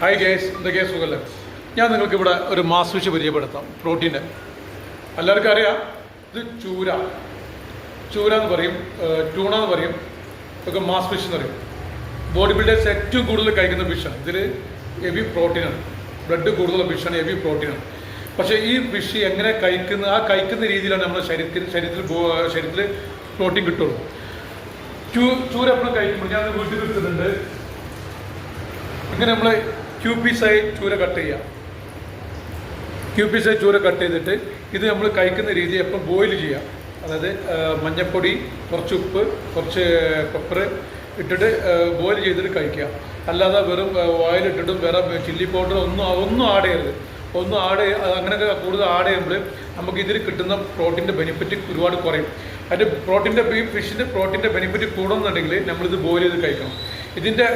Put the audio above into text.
Hi guys, എന്തൊക്കെയാ സുഖമല്ലേ? ഞാൻ നിങ്ങൾക്ക് ഇവിടെ ഒരു മാസ് ഫിഷ് പരിചയപ്പെടുത്താം. പ്രോട്ടീൻ്റെ എല്ലാവർക്കും അറിയാം. ഇത് ചൂര എന്ന് പറയും, ട്യൂണ എന്ന് പറയും, ഒക്കെ മാസ് ഫിഷ് എന്ന് പറയും. ബോഡി ബിൽഡേഴ്സ് ഏറ്റവും കൂടുതൽ കഴിക്കുന്ന ഫിഷാണ്. ഇതിൽ ഹെവി പ്രോട്ടീനാണ്, ബ്ലഡ് കൂടുതലുള്ള ഫിഷാണ്, ഹെവി പ്രോട്ടീനാണ്. പക്ഷേ ഈ ഫിഷ് എങ്ങനെ കഴിക്കുന്ന രീതിയിലാണ് നമ്മുടെ ശരീരത്തിൽ പ്രോട്ടീൻ കിട്ടുള്ളൂ. ചൂര എപ്പോഴും കഴിക്കുമ്പോൾ ഞാൻ വീട്ടിൽ കിട്ടുന്നുണ്ട്. ഇങ്ങനെ നമ്മൾ ക്യൂബീസായി ചൂര കട്ട് ചെയ്യുക. ക്യൂബീസായി ചൂര കട്ട് ചെയ്തിട്ട് ഇത് നമ്മൾ കഴിക്കുന്ന രീതി എപ്പം ബോയിൽ ചെയ്യുക. അതായത് മഞ്ഞൾപ്പൊടി, കുറച്ച് ഉപ്പ്, കുറച്ച് പെപ്പർ ഇട്ടിട്ട് ബോയിൽ ചെയ്തിട്ട് കഴിക്കുക. അല്ലാതെ വെറും ഓയിലിട്ടിട്ടും വേറെ ചില്ലി പൗഡർ ഒന്നും ആഡ് ചെയ്യരുത്. അങ്ങനെയൊക്കെ കൂടുതൽ ആഡ് ചെയ്യുമ്പോൾ നമുക്ക് ഇതിൽ കിട്ടുന്ന പ്രോട്ടീൻ്റെ ബെനിഫിറ്റ് ഒരുപാട് കുറയും. അതിൻ്റെ ഈ ഫിഷിൻ്റെ പ്രോട്ടീൻ്റെ ബെനിഫിറ്റ് കൂടുന്നുണ്ടെങ്കിൽ നമ്മളിത് ബോയിൽ ചെയ്ത് കഴിക്കണം. ഇതിൻ്റെ